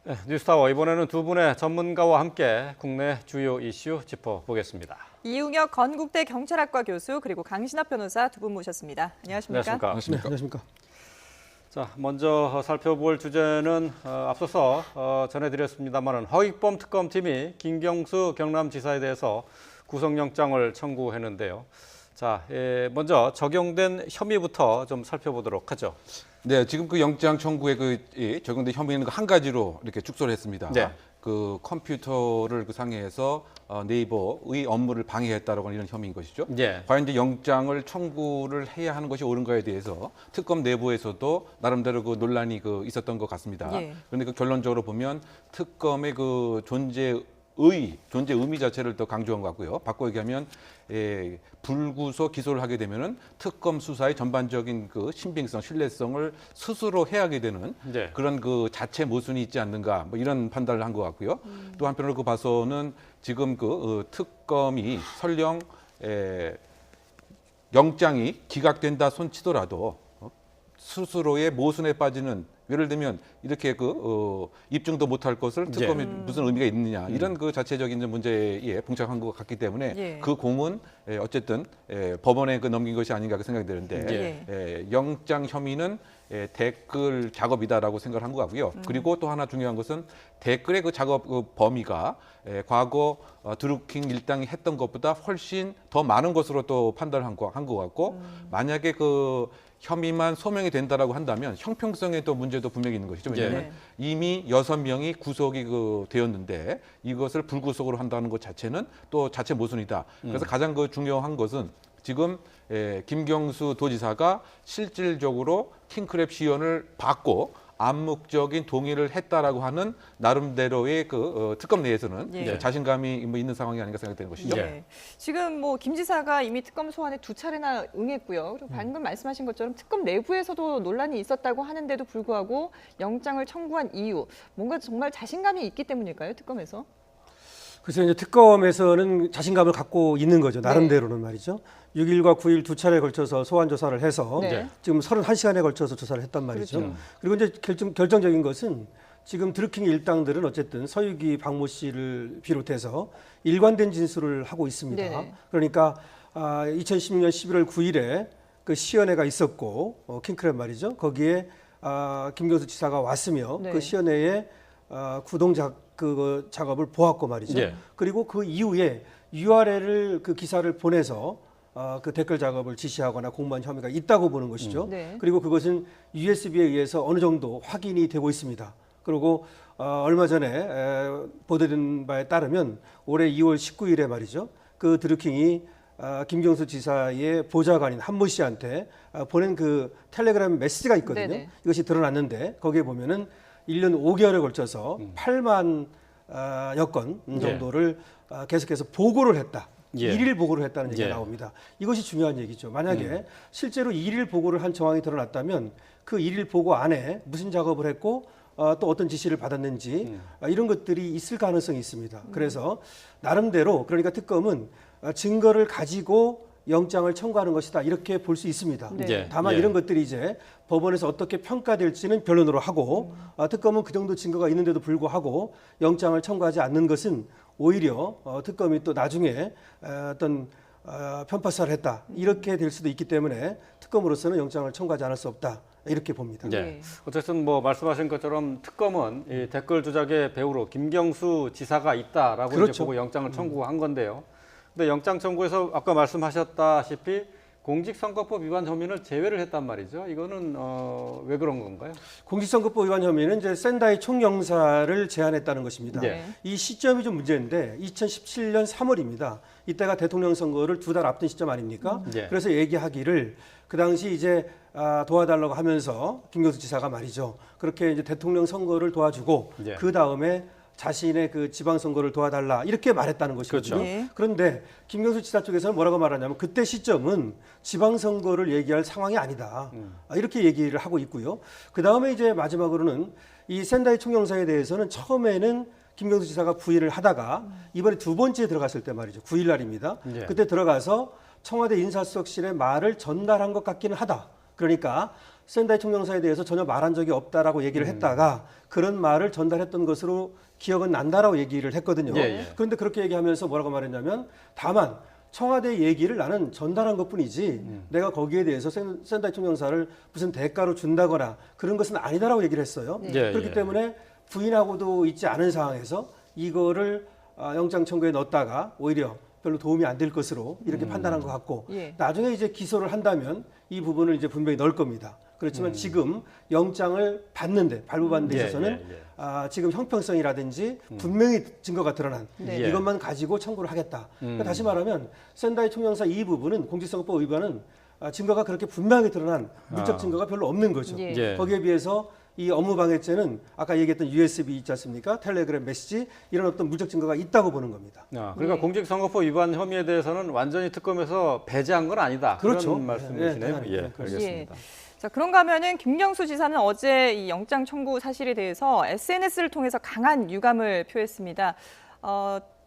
네, 뉴스타워 이번에는 두 분의 전문가와 함께 국내 주요 이슈 짚어보겠습니다. 이웅혁 건국대 경찰학과 교수 그리고 강신합 변호사 두 분 모셨습니다. 안녕하십니까? 안녕하십니까? 네, 안녕하십니까? 자, 먼저 살펴볼 주제는 앞서서 전해드렸습니다만 허익범 특검팀이 김경수 경남지사에 대해서 구속영장을 청구했는데요. 자, 먼저 적용된 혐의부터 좀 살펴보도록 하죠. 네, 지금 그 영장 청구에 적용된 혐의는 한 가지로 이렇게 축소를 했습니다. 네. 그 컴퓨터를 상해해서 네이버의 업무를 방해했다라고 하는 이런 혐의인 것이죠. 예. 과연 이제 영장을 청구를 해야 하는 것이 옳은가에 대해서 특검 내부에서도 나름대로 그 논란이 있었던 것 같습니다. 예. 그런데 결론적으로 보면 특검의 존재 의미 자체를 더 강조한 것 같고요. 바꿔 얘기하면 불구속 기소를 하게 되면은 특검 수사의 전반적인 신빙성, 신뢰성을 스스로 해하게 되는 네. 그런 자체 모순이 있지 않는가 뭐 이런 판단을 한 것 같고요. 또 한편으로 봐서는 지금 특검이 설령 영장이 기각된다 손치더라도 스스로의 모순에 빠지는 예를 들면 이렇게 입증도 못할 것을 특검이 무슨 의미가 있느냐 이런 자체적인 문제에 봉착한 것 같기 때문에 예. 그 공은 어쨌든 법원에 넘긴 것이 아닌가 생각이 드는데 영장 혐의는 댓글 작업이다라고 생각을 한 것 같고요. 그리고 또 하나 중요한 것은 댓글의 작업 범위가 과거 드루킹 일당이 했던 것보다 훨씬 더 많은 것으로 또 판단을 한 것 같고 만약에 혐의만 소명이 된다라고 한다면 형평성에 또 문제도 분명히 있는 것이죠. 왜냐하면 네. 이미 6명이 구속이 되었는데 이것을 불구속으로 한다는 것 자체는 또 자체 모순이다. 그래서 가장 중요한 것은 지금 김경수 도지사가 실질적으로 킹크랩 시연을 받고 암묵적인 동의를 했다라고 하는 나름대로의 특검 내에서는 예. 자신감이 있는 상황이 아닌가 생각되는 것이죠. 네. 지금 김 지사가 이미 특검 소환에 2차례나 응했고요. 그리고 방금 말씀하신 것처럼 특검 내부에서도 논란이 있었다고 하는데도 불구하고 영장을 청구한 이유, 뭔가 정말 자신감이 있기 때문일까요? 특검에서? 그래서 이제 특검에서는 자신감을 갖고 있는 거죠. 나름대로는 말이죠. 6일과 9일 두 차례에 걸쳐서 소환 조사를 해서 네. 지금 31시간에 걸쳐서 조사를 했단 말이죠. 그렇죠. 그리고 이제 결정적인 것은 지금 드루킹 일당들은 어쨌든 서유기 박모 씨를 비롯해서 일관된 진술을 하고 있습니다. 네네. 그러니까 2016년 11월 9일에 그 시연회가 있었고 킹크랩 말이죠. 거기에 김경수 지사가 왔으며 네. 그 시연회에 그 작업을 보았고 말이죠. 예. 그리고 그 이후에 URL을 그 기사를 보내서 그 댓글 작업을 지시하거나 공모한 혐의가 있다고 보는 것이죠. 네. 그리고 그것은 USB에 의해서 어느 정도 확인이 되고 있습니다. 그리고 얼마 전에 보도된 바에 따르면 올해 2월 19일에 말이죠. 그 드루킹이 김경수 지사의 보좌관인 한모 씨한테 보낸 그 텔레그램 메시지가 있거든요. 네네. 이것이 드러났는데 거기에 보면은 1년 5개월에 걸쳐서 8만 여건 정도를 계속해서 보고를 했다. 예. 일일 보고를 했다는 얘기가 예. 나옵니다. 이것이 중요한 얘기죠. 만약에 실제로 일일 보고를 한 정황이 드러났다면 그 일일 보고 안에 무슨 작업을 했고 또 어떤 지시를 받았는지 이런 것들이 있을 가능성이 있습니다. 그래서 나름대로 그러니까 특검은 증거를 가지고 영장을 청구하는 것이다 이렇게 볼 수 있습니다. 네. 예. 다만 예. 이런 것들이 이제 법원에서 어떻게 평가될지는 변론으로 하고 특검은 그 정도 증거가 있는데도 불구하고 영장을 청구하지 않는 것은 오히려 특검이 또 나중에 어떤 편파사를 했다 이렇게 될 수도 있기 때문에 특검으로서는 영장을 청구하지 않을 수 없다 이렇게 봅니다. 네. 어쨌든 말씀하신 것처럼 특검은 이 댓글 조작의 배우로 김경수 지사가 있다라고 이제 그렇죠. 보고 영장을 청구한 건데요. 근데 영장 청구에서 아까 말씀하셨다시피 공직선거법 위반 혐의를 제외를 했단 말이죠. 이거는 왜 그런 건가요? 공직선거법 위반 혐의는 이제 샌다이 총영사를 제안했다는 것입니다. 네. 이 시점이 좀 문제인데 2017년 3월입니다. 이때가 대통령 선거를 2달 앞둔 시점 아닙니까? 네. 그래서 얘기하기를 그 당시 이제 도와달라고 하면서 김경수 지사가 말이죠. 그렇게 이제 대통령 선거를 도와주고 네. 그 다음에 자신의 그 지방선거를 도와달라 이렇게 말했다는 것이거든요. 그렇죠. 예. 그런데 김경수 지사 쪽에서는 뭐라고 말하냐면 그때 시점은 지방선거를 얘기할 상황이 아니다. 이렇게 얘기를 하고 있고요. 그 다음에 이제 마지막으로는 이 샌다이 총영사에 대해서는 처음에는 김경수 지사가 부인을 하다가 이번에 두 번째 들어갔을 때 말이죠. 9일 날입니다. 예. 그때 들어가서 청와대 인사수석실에 말을 전달한 것 같기는 하다. 그러니까 샌다이 총영사에 대해서 전혀 말한 적이 없다라고 얘기를 했다가 그런 말을 전달했던 것으로 기억은 난다라고 얘기를 했거든요. 예, 예. 그런데 그렇게 얘기하면서 뭐라고 말했냐면 다만 청와대 얘기를 나는 전달한 것뿐이지 내가 거기에 대해서 샌다이 총영사를 무슨 대가로 준다거나 그런 것은 아니다라고 얘기를 했어요. 네. 예, 그렇기 예. 때문에 부인하고도 있지 않은 상황에서 이거를 영장 청구에 넣었다가 오히려 별로 도움이 안 될 것으로 이렇게 판단한 것 같고 예. 나중에 이제 기소를 한다면 이 부분을 이제 분명히 넣을 겁니다. 그렇지만 지금 영장을 받는데 발부받는 데 예, 있어서는 예, 예. 지금 형평성이라든지 분명히 증거가 드러난 네. 예. 이것만 가지고 청구를 하겠다. 그러니까 다시 말하면 샌다이 총영사 이 부분은 공직선거법 위반은 증거가 그렇게 분명하게 드러난 물적 증거가 별로 없는 거죠. 예. 예. 거기에 비해서 이 업무방해죄는 아까 얘기했던 USB 있지 않습니까? 텔레그램 메시지 이런 어떤 물적 증거가 있다고 보는 겁니다. 그러니까 네. 공직선거법 위반 혐의에 대해서는 완전히 특검에서 배제한 건 아니다. 그렇죠. 그런 말씀이시네요. 네, 예, 네, 알겠습니다. 자, 그런가 하면은 김경수 지사는 어제 이 영장 청구 사실에 대해서 SNS를 통해서 강한 유감을 표했습니다.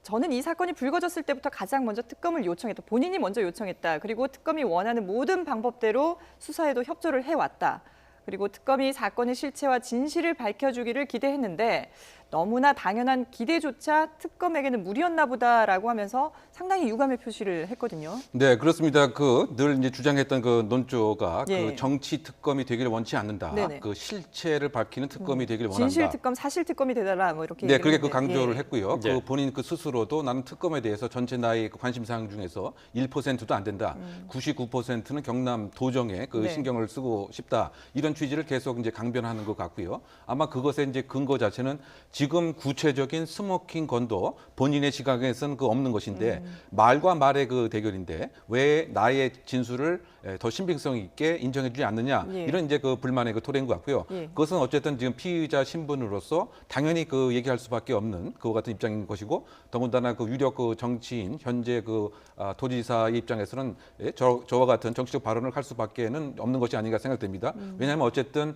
저는 이 사건이 불거졌을 때부터 가장 먼저 특검을 요청했다. 본인이 먼저 요청했다. 그리고 특검이 원하는 모든 방법대로 수사에도 협조를 해왔다. 그리고 특검이 사건의 실체와 진실을 밝혀주기를 기대했는데 너무나 당연한 기대조차 특검에게는 무리였나 보다라고 하면서 상당히 유감의 표시를 했거든요. 네, 그렇습니다. 늘 이제 주장했던 그 논조가 예. 그 정치 특검이 되기를 원치 않는다. 네네. 그 실체를 밝히는 특검이 되기를 원한다. 진실 특검, 사실 특검이 되달라 뭐 이렇게. 네, 얘기를 그렇게 그 했는데, 강조를 예. 했고요. 예. 그 본인 그 스스로도 나는 특검에 대해서 전체 나의 그 관심 사항 중에서 1%도 안 된다. 99%는 경남 도정에 그 네. 신경을 쓰고 싶다. 이런 취지를 계속 이제 강변하는 것 같고요. 아마 그것의 이제 근거 자체는 지금 구체적인 스모킹 건도 본인의 시각에서는 그 없는 것인데 말과 말의 그 대결인데 왜 나의 진술을 더 신빙성 있게 인정해주지 않느냐 예. 이런 이제 그 불만의 그 토대인 것 같고요. 예. 그것은 어쨌든 지금 피의자 신분으로서 당연히 그 얘기할 수밖에 없는 그와 같은 입장인 것이고 더군다나 그 유력 그 정치인 현재 그 도지사의 입장에서는 저와 같은 정치적 발언을 할 수밖에는 없는 것이 아닌가 생각됩니다. 왜냐하면 어쨌든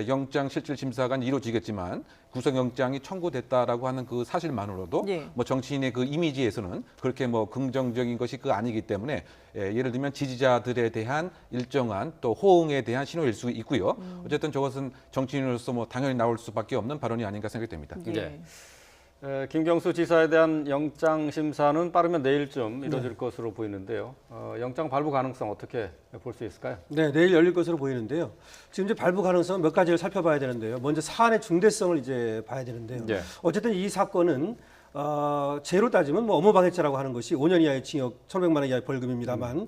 영장 실질 심사가 이루어지겠지만 구속영장이 청구됐다라고 하는 그 사실만으로도 예. 뭐 정치인의 그 이미지에서는 그렇게 뭐 긍정적인 것이 그 아니기 때문에 예를 들면 지지자들에 대한 일정한 또 호응에 대한 신호일 수 있고요. 어쨌든 저것은 정치인으로서 뭐 당연히 나올 수밖에 없는 발언이 아닌가 생각됩니다. 예. 김경수 지사에 대한 영장 심사는 빠르면 내일쯤 이루어질 것으로 보이는데요. 영장 발부 가능성 어떻게 볼 수 있을까요? 네, 내일 열릴 것으로 보이는데요. 지금 이제 발부 가능성 몇 가지를 살펴봐야 되는데요. 먼저 사안의 중대성을 이제 봐야 되는데요. 예. 어쨌든 이 사건은 죄로 따지면 뭐 업무방해죄라고 하는 것이 5년 이하의 징역, 1,500만 원 이하의 벌금입니다만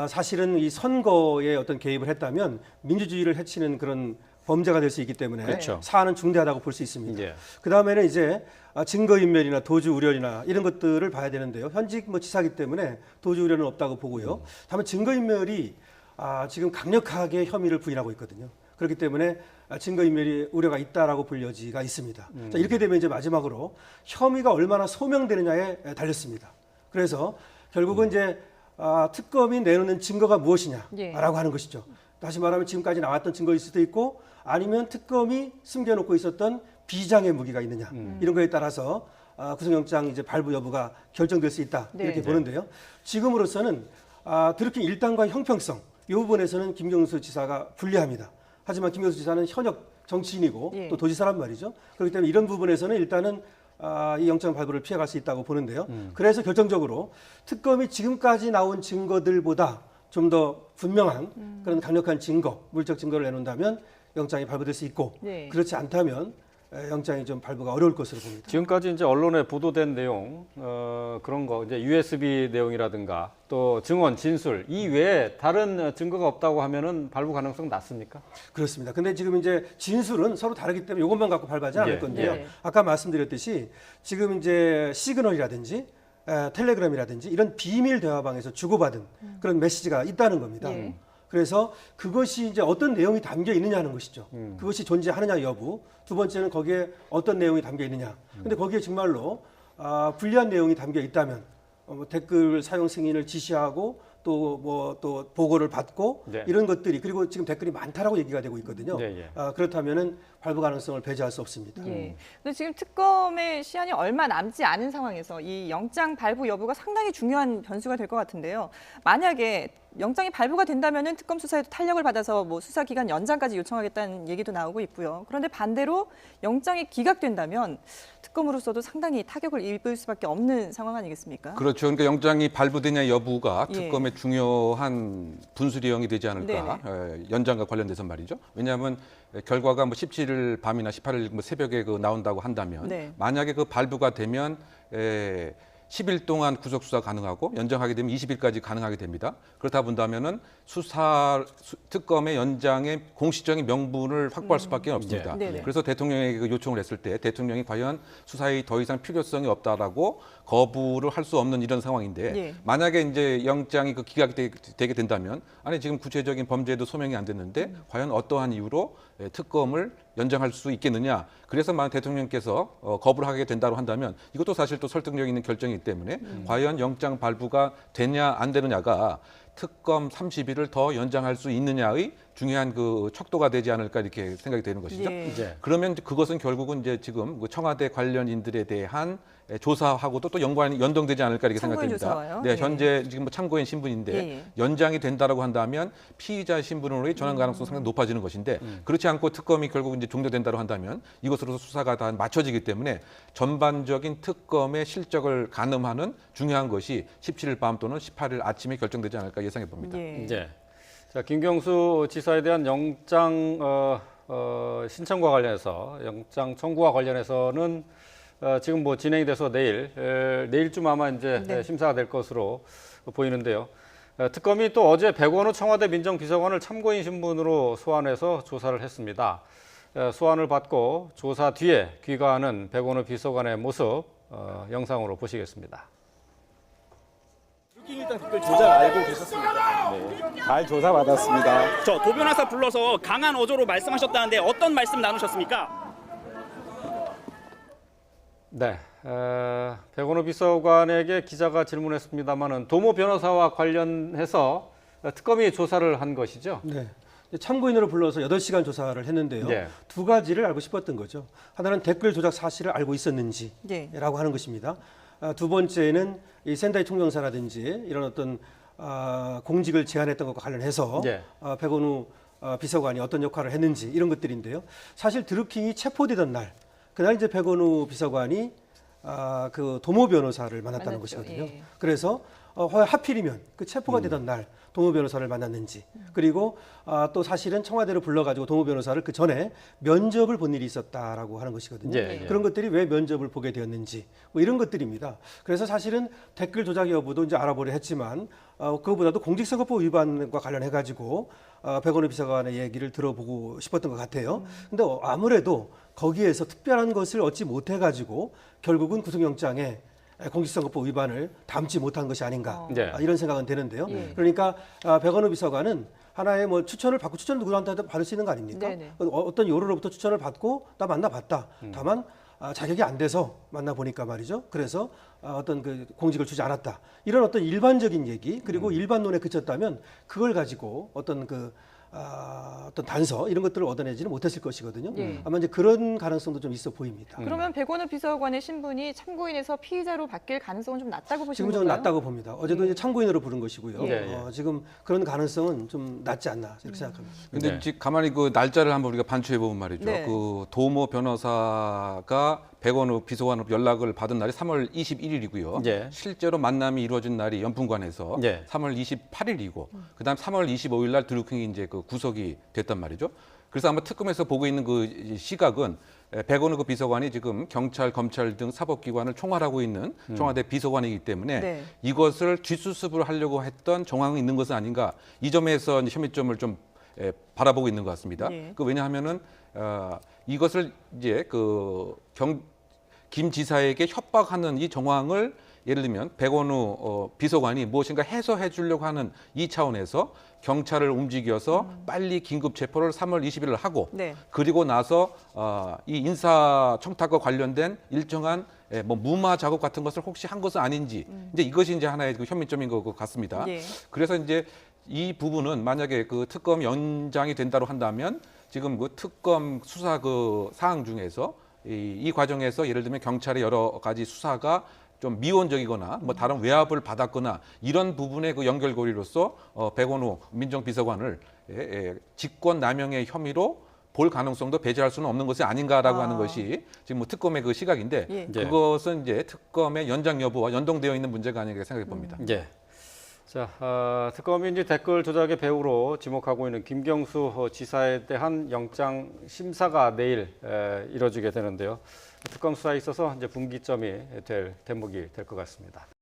사실은 이 선거에 어떤 개입을 했다면 민주주의를 해치는 그런 범죄가 될 수 있기 때문에 그렇죠. 사안은 중대하다고 볼 수 있습니다. 예. 그 다음에는 이제 증거인멸이나 도주 우려이나 이런 것들을 봐야 되는데요. 현직 뭐 지사기 때문에 도주 우려는 없다고 보고요. 다만 증거인멸이 지금 강력하게 혐의를 부인하고 있거든요. 그렇기 때문에 증거인멸이 우려가 있다라고 볼 여지가 있습니다. 자, 이렇게 되면 이제 마지막으로 혐의가 얼마나 소명되느냐에 달렸습니다. 그래서 결국은 이제 특검이 내놓는 증거가 무엇이냐라고 예. 하는 것이죠. 다시 말하면 지금까지 나왔던 증거일 수도 있고 아니면 특검이 숨겨놓고 있었던 비장의 무기가 있느냐 이런 거에 따라서 구속영장 이제 발부 여부가 결정될 수 있다 네. 이렇게 보는데요. 지금으로서는 드루킹 일당과 형평성 이 부분에서는 김경수 지사가 불리합니다. 하지만 김경수 지사는 현역 정치인이고 예. 또 도지사란 말이죠. 그렇기 때문에 이런 부분에서는 일단은 이 영장 발부를 피해갈 수 있다고 보는데요. 그래서 결정적으로 특검이 지금까지 나온 증거들보다 좀 더 분명한 그런 강력한 증거, 물적 증거를 내놓는다면 영장이 발부될 수 있고 네. 그렇지 않다면 영장이 좀 발부가 어려울 것으로 봅니다. 지금까지 이제 언론에 보도된 내용 그런 거 이제 USB 내용이라든가 또 증언 진술 이 외에 다른 증거가 없다고 하면은 발부 가능성 낮습니까? 그렇습니다. 근데 지금 이제 진술은 서로 다르기 때문에 이것만 갖고 발부하지 않을 예. 건데요. 예. 아까 말씀드렸듯이 지금 이제 시그널이라든지 텔레그램이라든지 이런 비밀 대화방에서 주고받은 그런 메시지가 있다는 겁니다. 예. 그래서 그것이 이제 어떤 내용이 담겨 있느냐 하는 것이죠. 그것이 존재하느냐 여부. 두 번째는 거기에 어떤 내용이 담겨 있느냐. 근데 거기에 정말로 불리한 내용이 담겨 있다면 뭐 댓글 사용 승인을 지시하고 또 보고를 받고 네. 이런 것들이 그리고 지금 댓글이 많다라고 얘기가 되고 있거든요. 예, 예. 그렇다면은 발부 가능성을 배제할 수 없습니다. 예. 근데 지금 특검의 시한이 얼마 남지 않은 상황에서 이 영장 발부 여부가 상당히 중요한 변수가 될 것 같은데요. 만약에 영장이 발부가 된다면은 특검 수사에도 탄력을 받아서 뭐 수사 기간 연장까지 요청하겠다는 얘기도 나오고 있고요. 그런데 반대로 영장이 기각된다면 특검으로서도 상당히 타격을 입을 수밖에 없는 상황 아니겠습니까? 그렇죠. 그러니까 영장이 발부되냐 여부가 예. 특검의 중요한 분수령이 되지 않을까. 연장과 관련돼서 말이죠. 왜냐하면 결과가 뭐 17일 밤이나 18일 뭐 새벽에 나온다고 한다면 네. 만약에 그 발부가 되면 10일 동안 구속 수사 가능하고 연장하게 되면 20일까지 가능하게 됩니다. 그렇다 본다면은 특검의 연장의 공식적인 명분을 확보할 수밖에 없습니다. 네네. 그래서 대통령에게 그 요청을 했을 때 대통령이 과연 수사에 더 이상 필요성이 없다라고 거부를 할 수 없는 이런 상황인데 예. 만약에 이제 영장이 기각되게 된다면 아니 지금 구체적인 범죄도 소명이 안 됐는데 과연 어떠한 이유로 특검을 연장할 수 있겠느냐. 그래서 만약 대통령께서 거부를 하게 된다고 한다면 이것도 사실 또 설득력 있는 결정이기 때문에 과연 영장 발부가 되냐 안 되느냐가 특검 30일을 더 연장할 수 있느냐의 중요한 그 척도가 되지 않을까 이렇게 생각이 되는 것이죠. 예. 이제 그러면 그것은 결국은 이제 지금 그 청와대 관련인들에 대한 조사하고도 또 연동되지 않을까 이렇게 참고인 생각됩니다. 조사와요? 네, 예. 현재 지금 뭐 참고인 신분인데 예, 예. 연장이 된다라고 한다면 피의자 신분으로의 전환 가능성이 상당히 높아지는 것인데 그렇지 않고 특검이 결국 이제 종료된다고 한다면 이것으로서 수사가 다 맞춰지기 때문에 전반적인 특검의 실적을 가늠하는 중요한 것이 17일 밤 또는 18일 아침에 결정되지 않을까 예상해 봅니다. 예. 이제 자, 김경수 지사에 대한 영장 신청과 관련해서 영장 청구와 관련해서는 지금 뭐 진행이 돼서 내일쯤 아마 이제 네. 심사가 될 것으로 보이는데요. 특검이 또 어제 백원우 청와대 민정비서관을 참고인 신분으로 소환해서 조사를 했습니다. 소환을 받고 조사 뒤에 귀가하는 백원우 비서관의 모습 영상으로 보시겠습니다. 일단 댓글 조작 알고 계셨습니까? 네, 잘 조사받았습니다. 저 도변호사 불러서 강한 어조로 말씀하셨다는데 어떤 말씀 나누셨습니까? 네, 백원우 비서관에게 기자가 질문했습니다마는 도모 변호사와 관련해서 특검이 조사를 한 것이죠. 네. 참고인으로 불러서 8시간 조사를 했는데요. 네. 두 가지를 알고 싶었던 거죠. 하나는 댓글 조작 사실을 알고 있었는지라고 네. 하는 것입니다. 두 번째는 이 센다이 총경사라든지 이런 어떤 공직을 제안했던 것과 관련해서 네. 백원우 비서관이 어떤 역할을 했는지 이런 것들인데요. 사실 드루킹이 체포되던 날, 그날 이제 백원우 비서관이 그 도모 변호사를 만났다는 만났죠. 것이거든요. 예. 그래서 하필이면 그 체포가 되던 날 도모 변호사를 만났는지 그리고 또 사실은 청와대로 불러가지고 도모 변호사를 그 전에 면접을 본 일이 있었다라고 하는 것이거든요. 예, 예. 그런 것들이 왜 면접을 보게 되었는지 뭐 이런 것들입니다. 그래서 사실은 댓글 조작 여부도 이제 알아보려 했지만 그거보다도 공직선거법 위반과 관련해가지고 백원우 비서관의 얘기를 들어보고 싶었던 것 같아요. 근데 아무래도 거기에서 특별한 것을 얻지 못해가지고 결국은 구속영장에 공직선거법 위반을 담지 못한 것이 아닌가 네. 이런 생각은 되는데요. 예. 그러니까 백원우 비서관은 하나의 뭐 추천을 받고 추천을 누구한테도 받을 수 있는 거 아닙니까? 네네. 어떤 요로로부터 추천을 받고 나 만나봤다. 다만 자격이 안 돼서 만나보니까 말이죠. 그래서 어떤 그 공직을 주지 않았다. 이런 어떤 일반적인 얘기 그리고 일반론에 그쳤다면 그걸 가지고 어떤 어떤 단서 이런 것들을 얻어내지는 못했을 것이거든요. 예. 아마 이제 그런 가능성도 좀 있어 보입니다. 그러면 백원우 비서관의 신분이 참고인에서 피의자로 바뀔 가능성은 좀 낮다고 보시는 지금은 좀 건가요? 낮다고 봅니다. 어제도 이제 참고인으로 부른 것이고요. 예. 지금 그런 가능성은 좀 낮지 않나 이렇게 생각합니다. 근데 네. 지금 가만히 그 날짜를 한번 우리가 반추해 보면 말이죠. 네. 그 도모 변호사가 백원우 비서관으로 연락을 받은 날이 3월 21일이고요. 예. 실제로 만남이 이루어진 날이 연풍관에서 예. 3월 28일이고, 그다음 3월 25일 날 드루킹이 이제 그 구속이 됐단 말이죠. 그래서 아마 특검에서 보고 있는 그 시각은 백원우 그 비서관이 지금 경찰, 검찰 등 사법기관을 총괄하고 있는 청와대 비서관이기 때문에 네. 이것을 뒷수습을 하려고 했던 정황이 있는 것은 아닌가. 이 점에서 이제 혐의점을 좀 바라보고 있는 것 같습니다. 예. 왜냐하면은 이것을 이제 김 지사에게 협박하는 이 정황을 예를 들면 백원우 비서관이 무엇인가 해소해 주려고 하는 이 차원에서 경찰을 움직여서 빨리 긴급 체포를 3월 20일을 하고 네. 그리고 나서 이 인사 청탁과 관련된 일정한 뭐 무마 작업 같은 것을 혹시 한 것은 아닌지 이제 이것이 이제 하나의 그 혐의점인 것 같습니다. 예. 그래서 이제 이 부분은 만약에 그 특검 연장이 된다고 한다면 지금 그 특검 수사 그 사항 중에서 이 과정에서 예를 들면 경찰의 여러 가지 수사가 좀 미온적이거나 뭐 다른 외압을 받았거나 이런 부분의 그 연결고리로서 백원우 민정비서관을 직권 남용의 혐의로 볼 가능성도 배제할 수는 없는 것이 아닌가라고 하는 것이 지금 뭐 특검의 그 시각인데 예. 그것은 이제 특검의 연장 여부와 연동되어 있는 문제가 아닌가 생각해 봅니다. 예. 자, 특검이 이제 댓글 조작의 배우로 지목하고 있는 김경수 지사에 대한 영장 심사가 내일 이뤄지게 되는데요. 특검 수사에 있어서 이제 분기점이 될 대목이 될 것 같습니다.